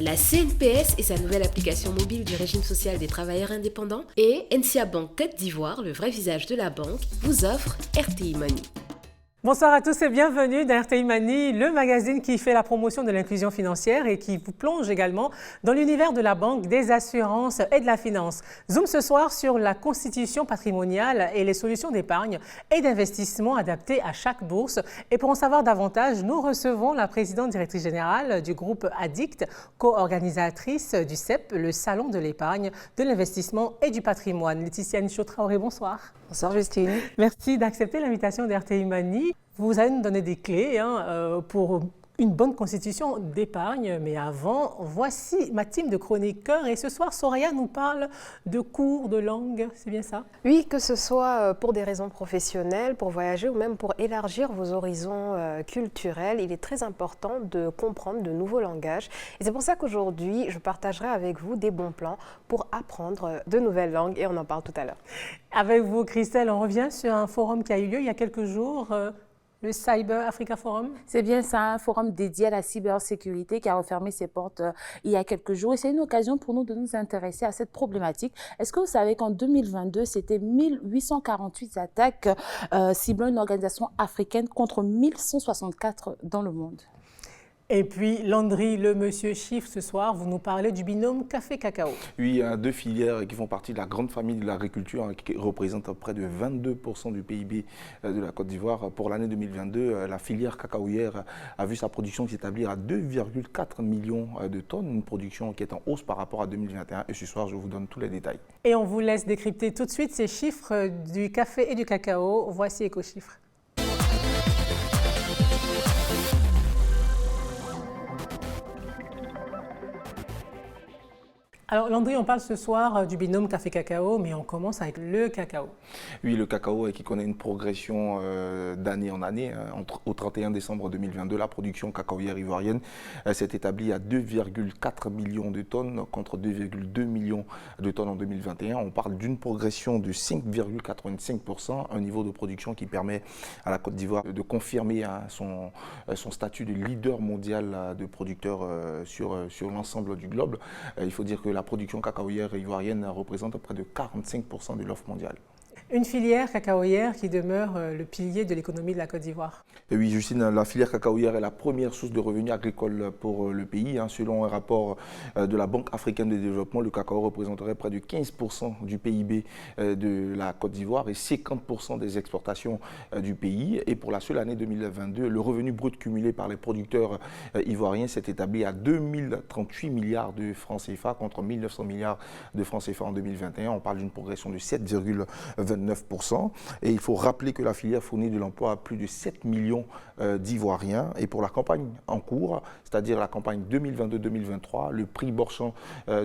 la CNPS et sa nouvelle application mobile du régime social des travailleurs indépendants et NCA Bank Côte d'Ivoire, le vrai visage de la banque, vous offre RTI Money. Bonsoir à tous et bienvenue dans RTI Money, le magazine qui fait la promotion de l'inclusion financière et qui vous plonge également dans l'univers de la banque, des assurances et de la finance. Zoom ce soir sur la constitution patrimoniale et les solutions d'épargne et d'investissement adaptées à chaque bourse. Et pour en savoir davantage, nous recevons la présidente directrice générale du groupe Addict, co-organisatrice du CEP, le Salon de l'épargne, de l'investissement et du patrimoine. Laetitia Ncho-Traoré, bonsoir. Bonsoir Justine. Merci d'accepter l'invitation d'RTI Money. Vous allez nous donner des clés pour une bonne constitution d'épargne. Mais avant, voici ma team de chroniqueurs. Et ce soir, Soraya nous parle de cours de langue. C'est bien ça? Oui, que ce soit pour des raisons professionnelles, pour voyager ou même pour élargir vos horizons culturels, il est très important de comprendre de nouveaux langages. Et c'est pour ça qu'aujourd'hui, je partagerai avec vous des bons plans pour apprendre de nouvelles langues. Et on en parle tout à l'heure. Avec vous, Christelle, on revient sur un forum qui a eu lieu il y a quelques jours. Le Cyber Africa Forum. C'est bien ça, un forum dédié à la cybersécurité qui a refermé ses portes il y a quelques jours. Et c'est une occasion pour nous de nous intéresser à cette problématique. Est-ce que vous savez qu'en 2022, c'était 1848 attaques ciblant une organisation africaine contre 1164 dans le monde? Et puis, Landry, le monsieur chiffre, ce soir, vous nous parlez du binôme café-cacao. Oui, il y a deux filières qui font partie de la grande famille de l'agriculture, qui représentent près de 22% du PIB de la Côte d'Ivoire. Pour l'année 2022, la filière cacaoyère a vu sa production s'établir à 2,4 millions de tonnes, une production qui est en hausse par rapport à 2021. Et ce soir, je vous donne tous les détails. Et on vous laisse décrypter tout de suite ces chiffres du café et du cacao. Voici EcoChiffres. Alors, Landry, on parle ce soir du binôme café-cacao, mais on commence avec le cacao. Oui, le cacao qui connaît une progression d'année en année. Au 31 décembre 2022, la production cacaoyère ivoirienne s'est établie à 2,4 millions de tonnes contre 2,2 millions de tonnes en 2021. On parle d'une progression de 5,85%, un niveau de production qui permet à la Côte d'Ivoire de confirmer son statut de leader mondial de producteur sur l'ensemble du globe. Il faut dire que la production cacaoyère ivoirienne représente près de 45% de l'offre mondiale. Une filière cacaoyère qui demeure le pilier de l'économie de la Côte d'Ivoire. Et oui, Justine, la filière cacaoyère est la première source de revenus agricoles pour le pays. Selon un rapport de la Banque africaine de développement, le cacao représenterait près de 15% du PIB de la Côte d'Ivoire et 50% des exportations du pays. Et pour la seule année 2022, le revenu brut cumulé par les producteurs ivoiriens s'est établi à 2038 milliards de francs CFA contre 1900 milliards de francs CFA en 2021. On parle d'une progression de 7,29%. Et il faut rappeler que la filière fournit de l'emploi à plus de 7 millions d'Ivoiriens. Et pour la campagne en cours, c'est-à-dire la campagne 2022-2023, le prix borchant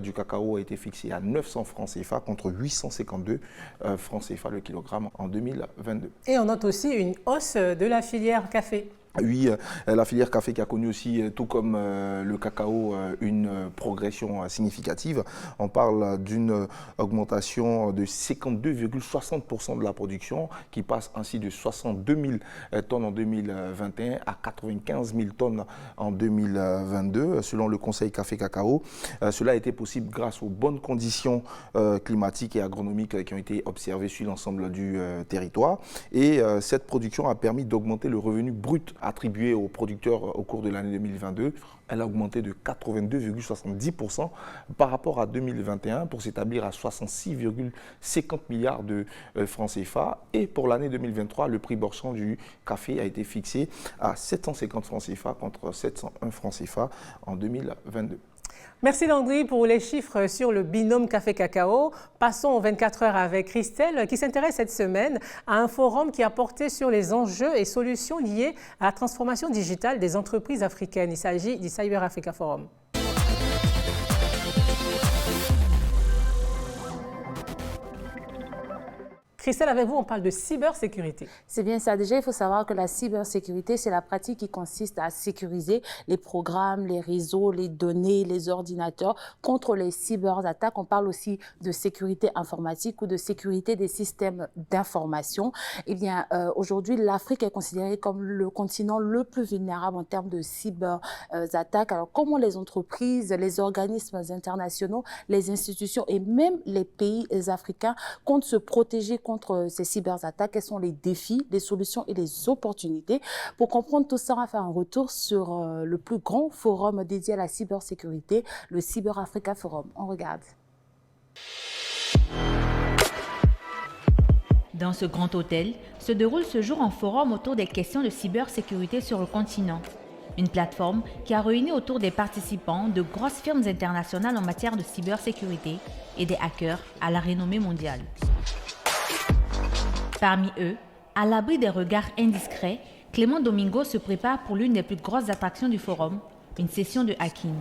du cacao a été fixé à 900 francs CFA contre 852 francs CFA le kilogramme en 2022. Et on note aussi une hausse de la filière café. Oui, la filière café qui a connu aussi, tout comme le cacao, une progression significative. On parle d'une augmentation de 52,60% de la production qui passe ainsi de 62 000 tonnes en 2021 à 95 000 tonnes en 2022, selon le Conseil café-cacao. Cela a été possible grâce aux bonnes conditions climatiques et agronomiques qui ont été observées sur l'ensemble du territoire. Et cette production a permis d'augmenter le revenu brut attribuée aux producteurs au cours de l'année 2022, elle a augmenté de 82,70% par rapport à 2021 pour s'établir à 66,50 milliards de francs CFA. Et pour l'année 2023, le prix borchant du café a été fixé à 750 francs CFA contre 701 francs CFA en 2022. Merci Landry pour les chiffres sur le binôme café-cacao. Passons aux 24 heures avec Christelle qui s'intéresse cette semaine à un forum qui a porté sur les enjeux et solutions liés à la transformation digitale des entreprises africaines. Il s'agit du Cyber Africa Forum. Christelle, avec vous, on parle de cybersécurité. C'est bien ça. Déjà, il faut savoir que la cybersécurité, c'est la pratique qui consiste à sécuriser les programmes, les réseaux, les données, les ordinateurs contre les cyberattaques. On parle aussi de sécurité informatique ou de sécurité des systèmes d'information. Eh bien, aujourd'hui, l'Afrique est considérée comme le continent le plus vulnérable en termes de cyberattaques. Alors, comment les entreprises, les organismes internationaux, les institutions et même les pays africains comptent se protéger contre ces cyberattaques? Quels sont les défis, les solutions et les opportunités? Pour comprendre tout ça, on va faire un retour sur le plus grand forum dédié à la cybersécurité, le Cyber Africa Forum. On regarde. Dans ce grand hôtel se déroule ce jour un forum autour des questions de cybersécurité sur le continent. Une plateforme qui a réuni autour des participants de grosses firmes internationales en matière de cybersécurité et des hackers à la renommée mondiale. Parmi eux, à l'abri des regards indiscrets, Clément Domingo se prépare pour l'une des plus grosses attractions du forum, une session de hacking.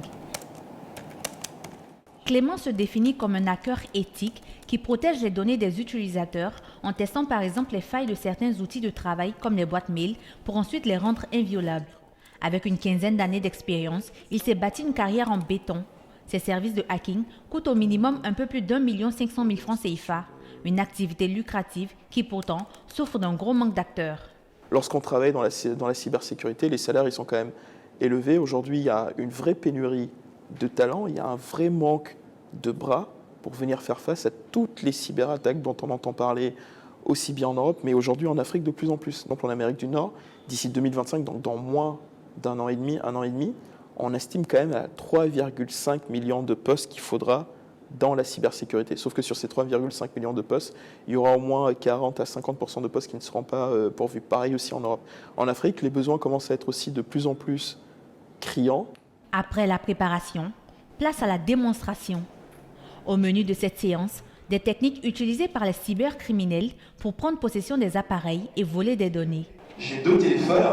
Clément se définit comme un hacker éthique qui protège les données des utilisateurs en testant par exemple les failles de certains outils de travail comme les boîtes mail pour ensuite les rendre inviolables. Avec une quinzaine d'années d'expérience, il s'est bâti une carrière en béton. Ses services de hacking coûtent au minimum un peu plus d'1 500 000 francs CFA, une activité lucrative qui pourtant souffre d'un gros manque d'acteurs. Lorsqu'on travaille dans la cybersécurité, les salaires ils sont quand même élevés. Aujourd'hui, il y a une vraie pénurie de talents, il y a un vrai manque de bras pour venir faire face à toutes les cyberattaques dont on entend parler aussi bien en Europe, mais aujourd'hui en Afrique de plus en plus. Donc en Amérique du Nord, d'ici 2025, donc dans moins d'un an et demi, on estime quand même à 3,5 millions de postes qu'il faudra dans la cybersécurité. Sauf que sur ces 3,5 millions de postes, il y aura au moins 40 à 50% de postes qui ne seront pas pourvus. Pareil aussi en Europe. En Afrique, les besoins commencent à être aussi de plus en plus criants. Après la préparation, place à la démonstration. Au menu de cette séance, des techniques utilisées par les cybercriminels pour prendre possession des appareils et voler des données. J'ai 2 téléphones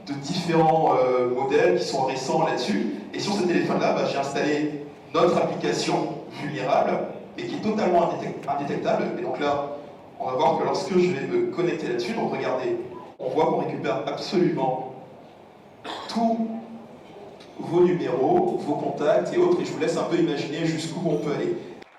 de différents modèles qui sont récents là-dessus. Et sur ce téléphone-là, j'ai installé notre application vulnérable et qui est totalement indétectable. Et donc là, on va voir que lorsque je vais me connecter là-dessus, donc regardez, on voit qu'on récupère absolument tous vos numéros, vos contacts et autres. Et je vous laisse un peu imaginer jusqu'où on peut aller.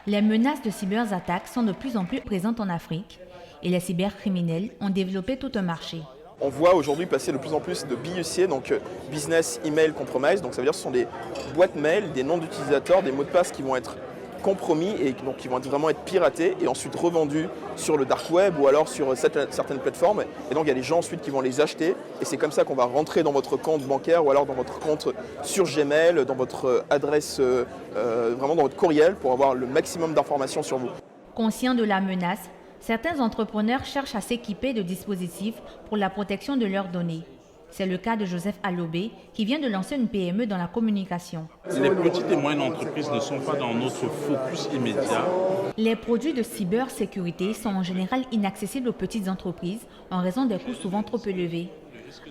Les menaces de cyberattaques sont de plus en plus présentes en Afrique et les cybercriminels ont développé tout un marché. On voit aujourd'hui passer de plus en plus de BEC, donc Business Email Compromise. Donc ça veut dire que ce sont des boîtes mail, des noms d'utilisateurs, des mots de passe qui vont être compromis et donc qui vont vraiment être piratés et ensuite revendus sur le dark web ou alors sur certaines plateformes. Et donc il y a des gens ensuite qui vont les acheter et c'est comme ça qu'on va rentrer dans votre compte bancaire ou alors dans votre compte sur Gmail, dans votre adresse, vraiment dans votre courriel pour avoir le maximum d'informations sur vous. Conscients de la menace, certains entrepreneurs cherchent à s'équiper de dispositifs pour la protection de leurs données. C'est le cas de Joseph Alobé, qui vient de lancer une PME dans la communication. Les petites et moyennes entreprises ne sont pas dans notre focus immédiat. Les produits de cybersécurité sont en général inaccessibles aux petites entreprises en raison des coûts souvent trop élevés.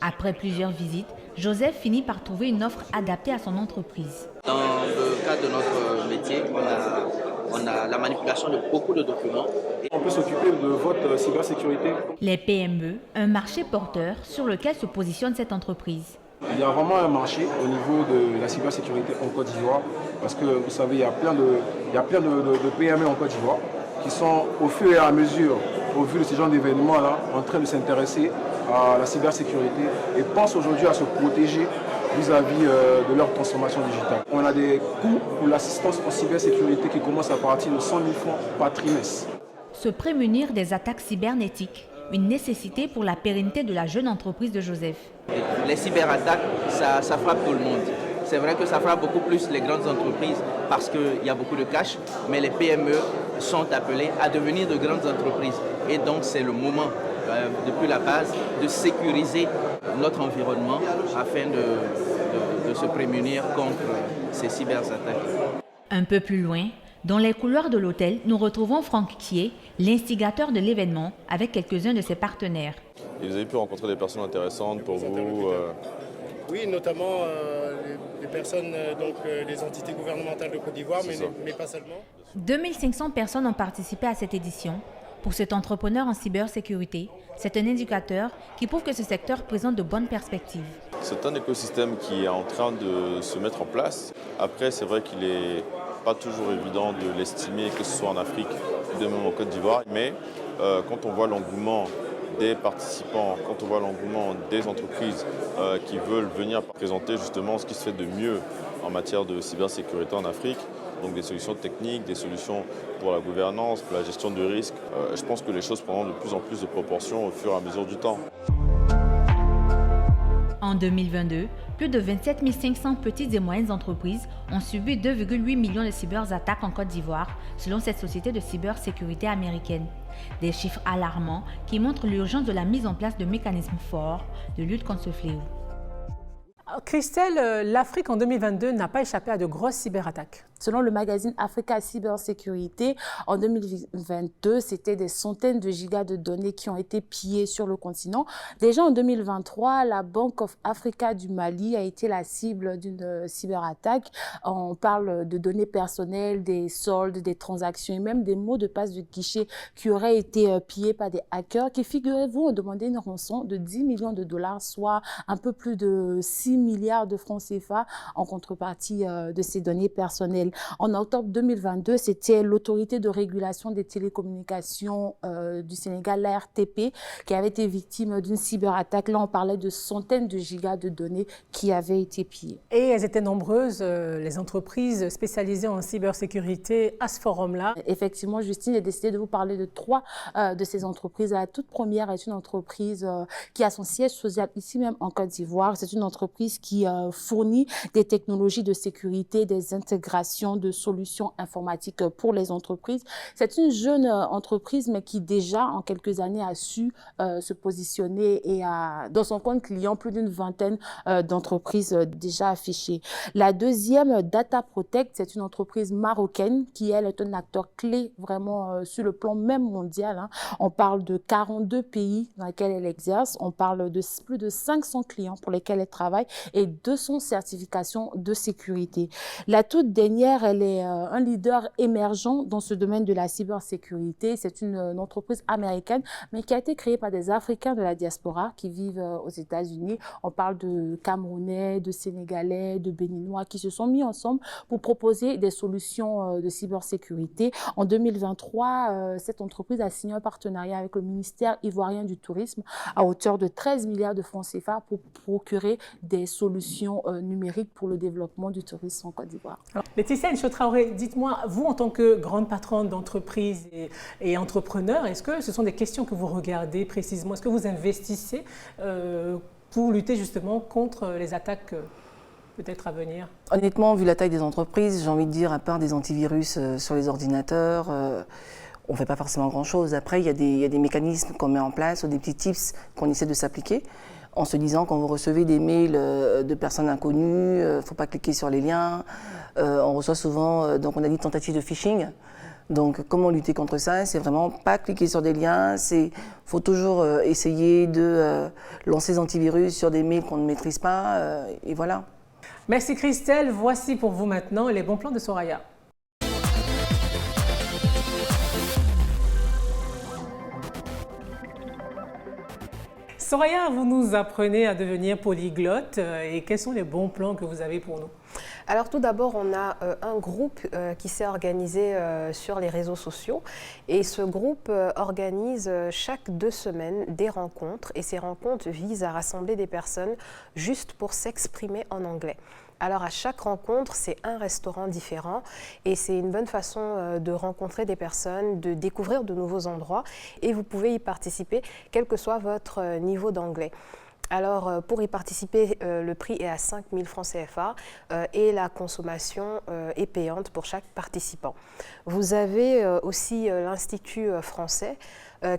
Après plusieurs visites, Joseph finit par trouver une offre adaptée à son entreprise. Dans le cadre de notre métier, on a la manipulation de beaucoup de documents. On peut s'occuper de votre cybersécurité. Les PME, un marché porteur sur lequel se positionne cette entreprise. Il y a vraiment un marché au niveau de la cybersécurité en Côte d'Ivoire parce que vous savez, il y a plein de PME en Côte d'Ivoire qui sont au fur et à mesure, au vu de ce genre d'événements-là, en train de s'intéresser à la cybersécurité et pensent aujourd'hui à se protéger vis-à-vis de leur transformation digitale. On a des coûts pour l'assistance en cybersécurité qui commencent à partir de 100 000 francs par trimestre. Se prémunir des attaques cybernétiques, une nécessité pour la pérennité de la jeune entreprise de Joseph. Les cyberattaques, ça frappe tout le monde. C'est vrai que ça frappe beaucoup plus les grandes entreprises parce qu'il y a beaucoup de cash, mais les PME sont appelées à devenir de grandes entreprises. Et donc c'est le moment, depuis la base, de sécuriser notre environnement afin de se prémunir contre ces cyberattaques. Un peu plus loin, dans les couloirs de l'hôtel, nous retrouvons Franck Thier, l'instigateur de l'événement, avec quelques-uns de ses partenaires. Et vous avez pu rencontrer des personnes intéressantes pour vous Oui, notamment les personnes, les entités gouvernementales de Côte d'Ivoire, mais pas seulement. 2500 personnes ont participé à cette édition pour Pour cet entrepreneur en cybersécurité, c'est un indicateur qui prouve que ce secteur présente de bonnes perspectives. C'est un écosystème qui est en train de se mettre en place. Après, c'est vrai qu'il n'est pas toujours évident de l'estimer, que ce soit en Afrique ou même en Côte d'Ivoire. Mais quand on voit l'engouement des participants, quand on voit l'engouement des entreprises qui veulent venir présenter justement ce qui se fait de mieux en matière de cybersécurité en Afrique, donc des solutions techniques, des solutions pour la gouvernance, pour la gestion du risque, je pense que les choses prendront de plus en plus de proportions au fur et à mesure du temps. En 2022, plus de 27 500 petites et moyennes entreprises ont subi 2,8 millions de cyberattaques en Côte d'Ivoire, selon cette société de cybersécurité américaine. Des chiffres alarmants qui montrent l'urgence de la mise en place de mécanismes forts de lutte contre ce fléau. Christelle, l'Afrique en 2022 n'a pas échappé à de grosses cyberattaques. Selon le magazine Africa Cybersécurité, en 2022, c'était des centaines de gigas de données qui ont été pillées sur le continent. Déjà en 2023, la Bank of Africa du Mali a été la cible d'une cyberattaque. On parle de données personnelles, des soldes, des transactions et même des mots de passe de guichet qui auraient été pillés par des hackers qui, figurez-vous, ont demandé une rançon de 10 millions de dollars, soit un peu plus de 6 milliards de francs CFA en contrepartie de ces données personnelles. En octobre 2022, c'était l'autorité de régulation des télécommunications du Sénégal, l'ARTP, qui avait été victime d'une cyberattaque. Là, on parlait de centaines de gigas de données qui avaient été pillées. Et elles étaient nombreuses, les entreprises spécialisées en cybersécurité, à ce forum-là. Effectivement, Justine, j'ai décidé de vous parler de 3 de ces entreprises. La toute première est une entreprise qui a son siège social ici même en Côte d'Ivoire. C'est une entreprise qui fournit des technologies de sécurité, des intégrations de solutions informatiques pour les entreprises. C'est une jeune entreprise, mais qui déjà, en quelques années, a su se positionner et a, dans son compte client, plus d'une vingtaine d'entreprises déjà affichées. La deuxième, Data Protect, c'est une entreprise marocaine qui, elle, est un acteur clé vraiment sur le plan même mondial. Hein. On parle de 42 pays dans lesquels elle exerce. On parle de plus de 500 clients pour lesquels elle travaille et 200 certifications de sécurité. La toute dernière, elle est un leader émergent dans ce domaine de la cybersécurité. C'est une entreprise américaine, mais qui a été créée par des Africains de la diaspora qui vivent aux États-Unis. On parle de Camerounais, de Sénégalais, de Béninois qui se sont mis ensemble pour proposer des solutions de cybersécurité. En 2023, cette entreprise a signé un partenariat avec le ministère ivoirien du Tourisme à hauteur de 13 milliards de francs CFA pour procurer des solutions numériques pour le développement du tourisme en Côte d'Ivoire. Laetitia Ncho-Traoré, dites-moi, vous en tant que grande patronne d'entreprise et entrepreneur, est-ce que ce sont des questions que vous regardez précisément? Est-ce que vous investissez pour lutter justement contre les attaques peut-être à venir? Honnêtement, vu la taille des entreprises, j'ai envie de dire, à part des antivirus sur les ordinateurs, on ne fait pas forcément grand-chose. Après, il y a des mécanismes qu'on met en place ou des petits tips qu'on essaie de s'appliquer, en se disant quand vous recevez des mails de personnes inconnues, il ne faut pas cliquer sur les liens. On reçoit souvent, donc on a dit tentative de phishing. Donc comment lutter contre ça? C'est vraiment pas cliquer sur des liens, il faut toujours essayer de lancer des antivirus sur des mails qu'on ne maîtrise pas, et voilà. Merci Christelle, voici pour vous maintenant les bons plans de Soraya. Soraya, vous nous apprenez à devenir polyglotte et quels sont les bons plans que vous avez pour nous? Alors tout d'abord, on a un groupe qui s'est organisé sur les réseaux sociaux et ce groupe organise chaque 2 semaines des rencontres et ces rencontres visent à rassembler des personnes juste pour s'exprimer en anglais. Alors à chaque rencontre, c'est un restaurant différent et c'est une bonne façon de rencontrer des personnes, de découvrir de nouveaux endroits et vous pouvez y participer quel que soit votre niveau d'anglais. Alors, pour y participer, le prix est à 5 000 francs CFA et la consommation est payante pour chaque participant. Vous avez aussi l'Institut français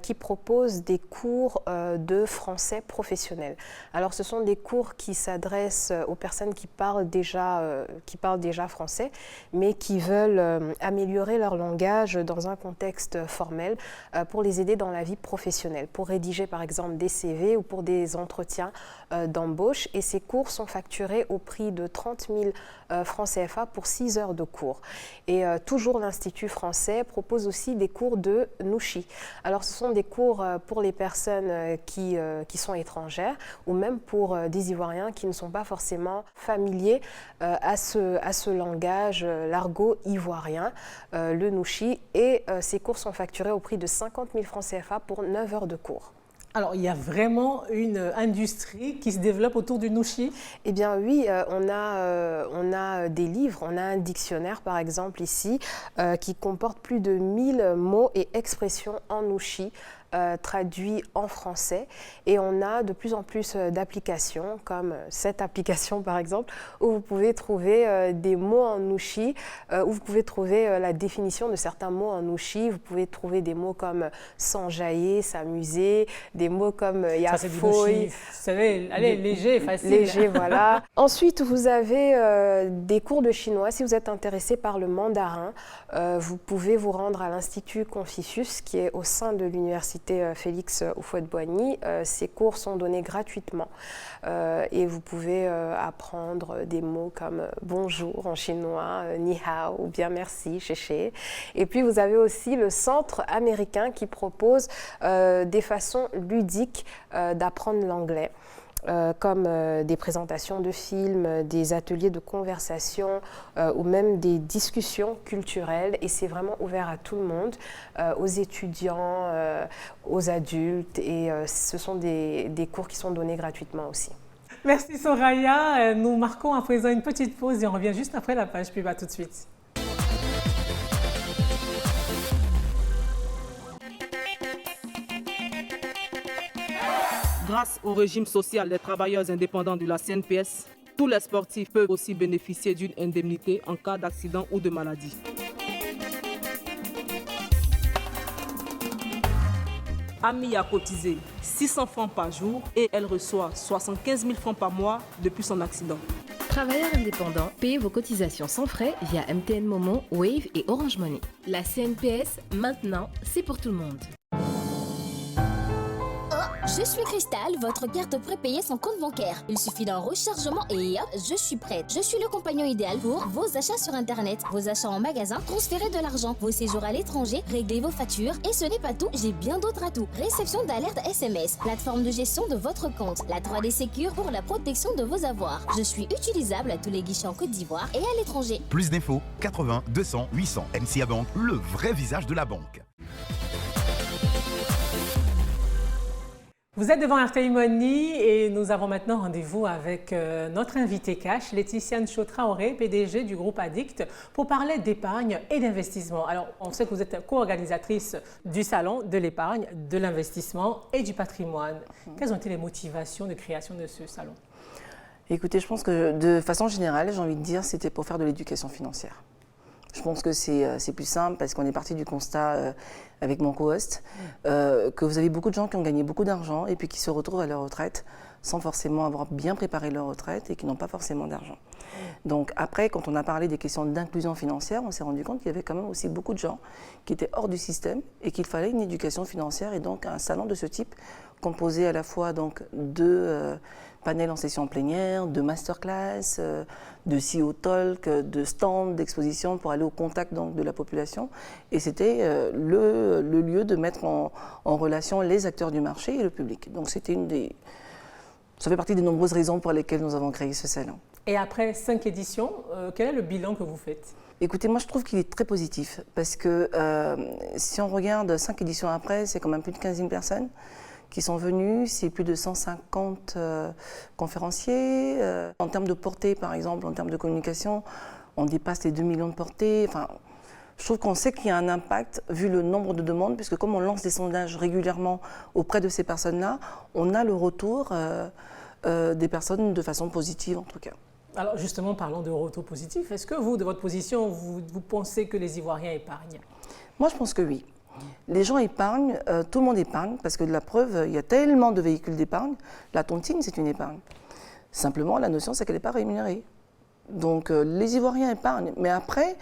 qui propose des cours de français professionnel. Alors ce sont des cours qui s'adressent aux personnes qui parlent déjà français, mais qui veulent améliorer leur langage dans un contexte formel pour les aider dans la vie professionnelle, pour rédiger par exemple des CV ou pour des entretiens d'embauche. Et ces cours sont facturés au prix de 30 000 francs CFA pour 6 heures de cours. Et toujours l'Institut français propose aussi des cours de Nushi. Alors ce sont des cours pour les personnes qui sont étrangères ou même pour des Ivoiriens qui ne sont pas forcément familiers à ce langage, l'argot ivoirien, le Nushi. Et ces cours sont facturés au prix de 50 000 francs CFA pour 9 heures de cours. Alors, il y a vraiment une industrie qui se développe autour du Nushi? Eh bien oui, on a des livres, on a un dictionnaire par exemple ici qui comporte plus de 1000 mots et expressions en Nushi. Traduit en français, et on a de plus en plus d'applications comme cette application par exemple où vous pouvez trouver des mots en Nushi, où vous pouvez trouver la définition de certains mots en Nushi. Vous pouvez trouver des mots comme s'enjailler, s'amuser, des mots comme yafoy. Vous savez, allez, léger, facile. Léger, voilà. Ensuite, vous avez des cours de chinois. Si vous êtes intéressé par le mandarin, vous pouvez vous rendre à l'Institut Confucius qui est au sein de l'université Félix Houphouët-Boigny. Ces cours sont donnés gratuitement et vous pouvez apprendre des mots comme bonjour en chinois, ni hao ou bien merci, chéché. Et puis vous avez aussi le Centre américain qui propose des façons ludiques d'apprendre l'anglais. Comme des présentations de films, des ateliers de conversation ou même des discussions culturelles. Et c'est vraiment ouvert à tout le monde, aux étudiants, aux adultes. Et ce sont des cours qui sont donnés gratuitement aussi. Merci Soraya. Nous marquons à présent une petite pause et on revient juste après la page pub. À tout de suite. Grâce au régime social des travailleurs indépendants de la CNPS, tous les sportifs peuvent aussi bénéficier d'une indemnité en cas d'accident ou de maladie. Ami a cotisé 600 francs par jour et elle reçoit 75 000 francs par mois depuis son accident. Travailleurs indépendants, payez vos cotisations sans frais via MTN Momo, Wave et Orange Money. La CNPS, maintenant, c'est pour tout le monde. Je suis Cristal, votre carte prépayée sans compte bancaire. Il suffit d'un rechargement et hop, je suis prête. Je suis le compagnon idéal pour vos achats sur Internet, vos achats en magasin, transférer de l'argent, vos séjours à l'étranger, régler vos factures. Et ce n'est pas tout, j'ai bien d'autres atouts. Réception d'alerte SMS, plateforme de gestion de votre compte, la 3D Secure pour la protection de vos avoirs. Je suis utilisable à tous les guichets en Côte d'Ivoire et à l'étranger. Plus d'infos, 80 200 800. NCA Bank, le vrai visage de la banque. Vous êtes devant RTI Money et nous avons maintenant rendez-vous avec notre invité cash, Laetitia Ncho-Traoré, PDG du groupe Addict, pour parler d'épargne et d'investissement. Alors, on sait que vous êtes co-organisatrice du Salon de l'épargne, de l'investissement et du patrimoine. Quelles ont été les motivations de création de ce salon? Écoutez, je pense que de façon générale, j'ai envie de dire, c'était pour faire de l'éducation financière. Je pense que c'est plus simple parce qu'on est parti du constat avec mon co-host que vous avez beaucoup de gens qui ont gagné beaucoup d'argent et puis qui se retrouvent à leur retraite sans forcément avoir bien préparé leur retraite et qui n'ont pas forcément d'argent. Donc après, quand on a parlé des questions d'inclusion financière, on s'est rendu compte qu'il y avait quand même aussi beaucoup de gens qui étaient hors du système et qu'il fallait une éducation financière et donc un salon de ce type composé à la fois donc de panels en session plénière, de masterclass, de CEO Talk, de stands, d'expositions pour aller au contact donc, de la population. Et c'était le lieu de mettre en relation les acteurs du marché et le public. Donc c'était ça fait partie des nombreuses raisons pour lesquelles nous avons créé ce salon. Et après 5 éditions, quel est le bilan que vous faites? Écoutez, moi je trouve qu'il est très positif parce que si on regarde 5 éditions après, c'est quand même plus de 15 000 personnes qui sont venus, c'est plus de 150 conférenciers. En termes de portée, par exemple, en termes de communication, on dépasse les 2 millions de portées. Enfin, je trouve qu'on sait qu'il y a un impact vu le nombre de demandes, puisque comme on lance des sondages régulièrement auprès de ces personnes-là, on a le retour des personnes de façon positive en tout cas. Alors justement, parlons de retour positif. Est-ce que vous, de votre position, vous pensez que les Ivoiriens épargnent? Moi, je pense que oui. Les gens épargnent, tout le monde épargne, parce que de la preuve, il y a tellement de véhicules d'épargne. La tontine, c'est une épargne. Simplement, la notion, c'est qu'elle n'est pas rémunérée. Donc, les Ivoiriens épargnent. Mais après,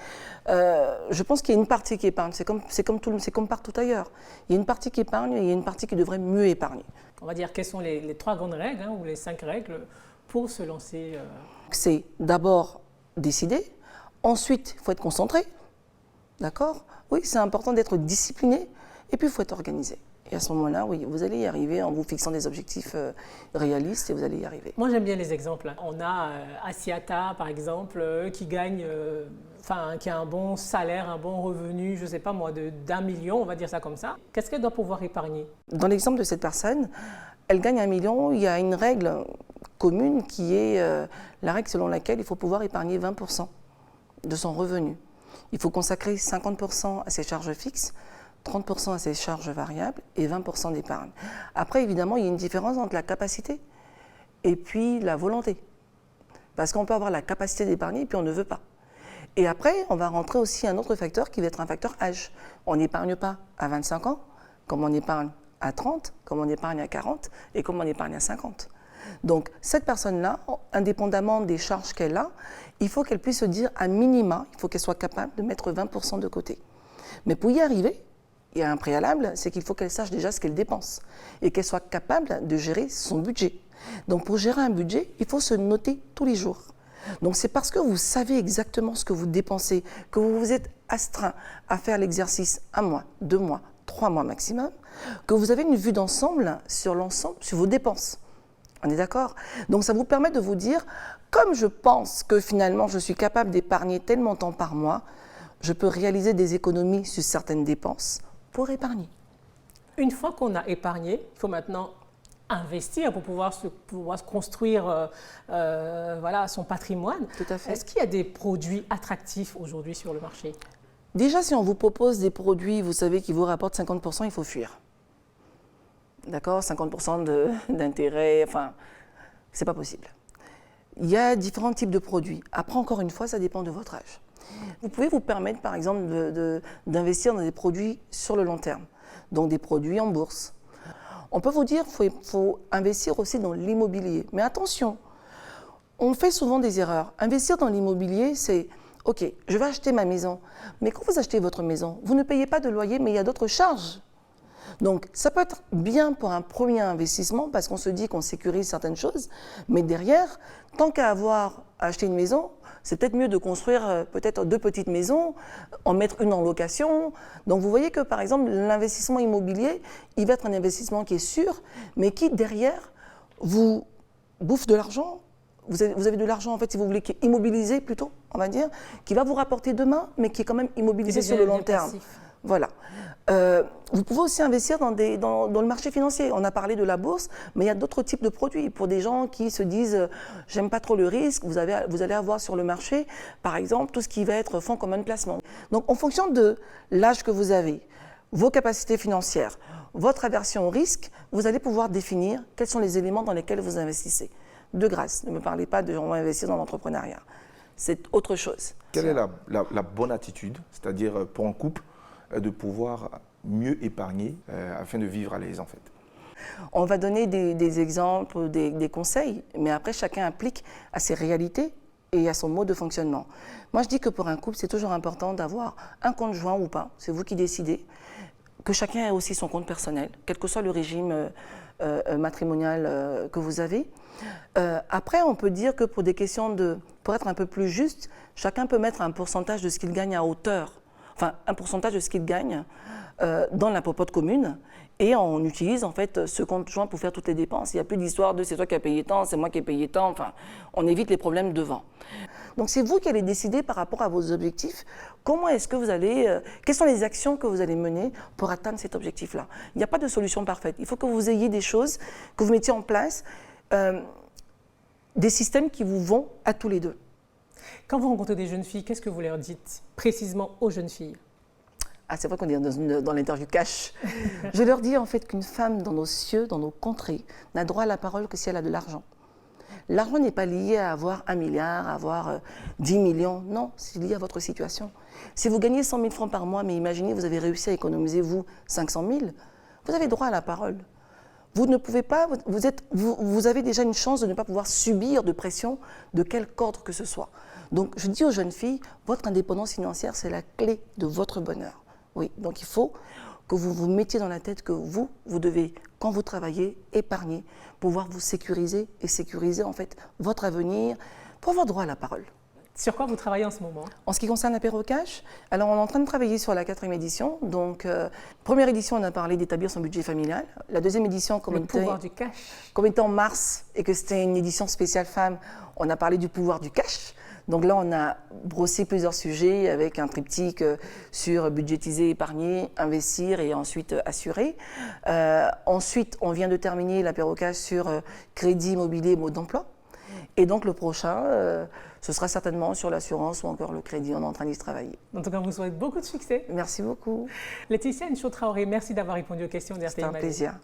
je pense qu'il y a une partie qui épargne. C'est comme partout ailleurs. Il y a une partie qui épargne et il y a une partie qui devrait mieux épargner. On va dire quelles sont les 3 grandes règles, ou les 5 règles pour se lancer. C'est d'abord décider. Ensuite, il faut être concentré. D'accord? Oui, c'est important d'être discipliné. Et puis, il faut être organisé. Et à ce moment-là, oui, vous allez y arriver en vous fixant des objectifs réalistes et vous allez y arriver. Moi, j'aime bien les exemples. On a Assiata, par exemple, qui gagne, qui a un bon salaire, un bon revenu, je ne sais pas moi, d'1 million, on va dire ça comme ça. Qu'est-ce qu'elle doit pouvoir épargner? Dans l'exemple de cette personne, elle gagne 1 million. Il y a une règle commune qui est la règle selon laquelle il faut pouvoir épargner 20% de son revenu. Il faut consacrer 50% à ses charges fixes, 30% à ses charges variables et 20% d'épargne. Après, évidemment, il y a une différence entre la capacité et puis la volonté. Parce qu'on peut avoir la capacité d'épargner et puis on ne veut pas. Et après, on va rentrer aussi un autre facteur qui va être un facteur âge. On n'épargne pas à 25 ans, comme on épargne à 30, comme on épargne à 40 et comme on épargne à 50. Donc, cette personne-là, indépendamment des charges qu'elle a, il faut qu'elle puisse se dire à minima, il faut qu'elle soit capable de mettre 20% de côté. Mais pour y arriver, il y a un préalable, c'est qu'il faut qu'elle sache déjà ce qu'elle dépense et qu'elle soit capable de gérer son budget. Donc pour gérer un budget, il faut se noter tous les jours. Donc c'est parce que vous savez exactement ce que vous dépensez, que vous vous êtes astreint à faire l'exercice 1 mois, 2 mois, 3 mois maximum, que vous avez une vue d'ensemble sur vos dépenses. On est d'accord? Donc ça vous permet de vous dire, comme je pense que finalement je suis capable d'épargner tel montant par mois, je peux réaliser des économies sur certaines dépenses pour épargner. Une fois qu'on a épargné, il faut maintenant investir pour pouvoir se construire son patrimoine. Tout à fait. Est-ce qu'il y a des produits attractifs aujourd'hui sur le marché? Déjà, si on vous propose des produits, vous savez, qui vous rapportent 50%, il faut fuir. D'accord? 50% d'intérêt, enfin, c'est pas possible. Il y a différents types de produits. Après, encore une fois, ça dépend de votre âge. Vous pouvez vous permettre, par exemple, d'investir dans des produits sur le long terme, donc des produits en bourse. On peut vous dire qu'il faut investir aussi dans l'immobilier. Mais attention, on fait souvent des erreurs. Investir dans l'immobilier, c'est « Ok, je vais acheter ma maison ». Mais quand vous achetez votre maison, vous ne payez pas de loyer, mais il y a d'autres charges. Donc, ça peut être bien pour un premier investissement parce qu'on se dit qu'on sécurise certaines choses. Mais derrière, tant qu'à avoir acheté une maison, c'est peut-être mieux de construire peut-être 2 petites maisons, en mettre une en location. Donc vous voyez que par exemple l'investissement immobilier, il va être un investissement qui est sûr, mais qui derrière vous bouffe de l'argent. Vous avez de l'argent en fait, si vous voulez, qui est immobilisé plutôt, on va dire, qui va vous rapporter demain, mais qui est quand même immobilisé sur le long terme. Voilà. Vous pouvez aussi investir dans le marché financier. On a parlé de la bourse, mais il y a d'autres types de produits. Pour des gens qui se disent « j'aime pas trop le risque », vous allez avoir sur le marché, par exemple, tout ce qui va être fonds commun de placement. Donc, en fonction de l'âge que vous avez, vos capacités financières, votre aversion au risque, vous allez pouvoir définir quels sont les éléments dans lesquels vous investissez. De grâce, ne me parlez pas de « on va investir dans l'entrepreneuriat ». C'est autre chose. Quelle est la bonne attitude, c'est-à-dire pour un couple, de pouvoir mieux épargner afin de vivre à l'aise en fait? On va donner des exemples, des conseils, mais après chacun applique à ses réalités et à son mode de fonctionnement. Moi je dis que pour un couple c'est toujours important d'avoir un compte joint ou pas, c'est vous qui décidez, que chacun ait aussi son compte personnel, quel que soit le régime matrimonial que vous avez. Après on peut dire que pour des questions pour être un peu plus juste, chacun peut mettre un pourcentage de ce qu'il gagne à hauteur, enfin un pourcentage de ce qu'il gagne dans la popote commune, et on utilise en fait ce compte joint pour faire toutes les dépenses. Il n'y a plus d'histoire de c'est toi qui as payé tant, c'est moi qui ai payé tant, enfin on évite les problèmes devant. Donc c'est vous qui allez décider par rapport à vos objectifs, comment est-ce que vous allez, quelles sont les actions que vous allez mener pour atteindre cet objectif-là. Il n'y a pas de solution parfaite, il faut que vous ayez des choses, que vous mettiez en place, des systèmes qui vous vont à tous les deux. Quand vous rencontrez des jeunes filles, qu'est-ce que vous leur dites précisément aux jeunes filles? Ah, c'est vrai qu'on est dans l'interview cash. Je leur dis en fait qu'une femme dans nos cieux, dans nos contrées, n'a droit à la parole que si elle a de l'argent. L'argent n'est pas lié à avoir 1 milliard, à avoir 10 millions. Non, c'est lié à votre situation. Si vous gagnez 100 000 francs par mois, mais imaginez, vous avez réussi à économiser, vous, 500 000, vous avez droit à la parole. Vous ne pouvez pas, vous avez déjà une chance de ne pas pouvoir subir de pression de quelque ordre que ce soit. Donc, je dis aux jeunes filles, votre indépendance financière, c'est la clé de votre bonheur. Oui, donc il faut que vous vous mettiez dans la tête que vous devez, quand vous travaillez, épargner, pouvoir vous sécuriser et sécuriser en fait votre avenir pour avoir droit à la parole. Sur quoi vous travaillez en ce moment? En ce qui concerne l'apéro cash, alors on est en train de travailler sur la 4e édition. Donc, première édition, on a parlé d'établir son budget familial. La 2e édition, comme le pouvoir du cash. Comme était en mars et que c'était une édition spéciale femmes, on a parlé du pouvoir du cash. Donc là, on a brossé plusieurs sujets avec un triptyque sur budgétiser, épargner, investir et ensuite assurer. Ensuite, on vient de terminer l'apéro cash sur crédit immobilier, mode d'emploi. Et donc le prochain, ce sera certainement sur l'assurance ou encore le crédit. On est en train d'y travailler. En tout cas, on vous souhaite beaucoup de succès. Merci beaucoup. Laetitia Ncho-Traoré, merci d'avoir répondu aux questions d'RTI Mani. C'était un plaisir.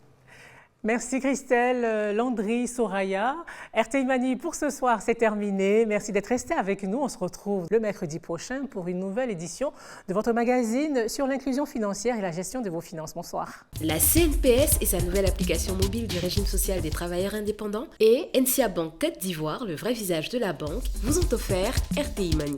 Merci Christelle, Landry, Soraya. RTI Mani pour ce soir, c'est terminé. Merci d'être resté avec nous. On se retrouve le mercredi prochain pour une nouvelle édition de votre magazine sur l'inclusion financière et la gestion de vos finances. Bonsoir. La CNPS et sa nouvelle application mobile du régime social des travailleurs indépendants et NCA Bank Côte d'Ivoire, le vrai visage de la banque, vous ont offert RTI Mani.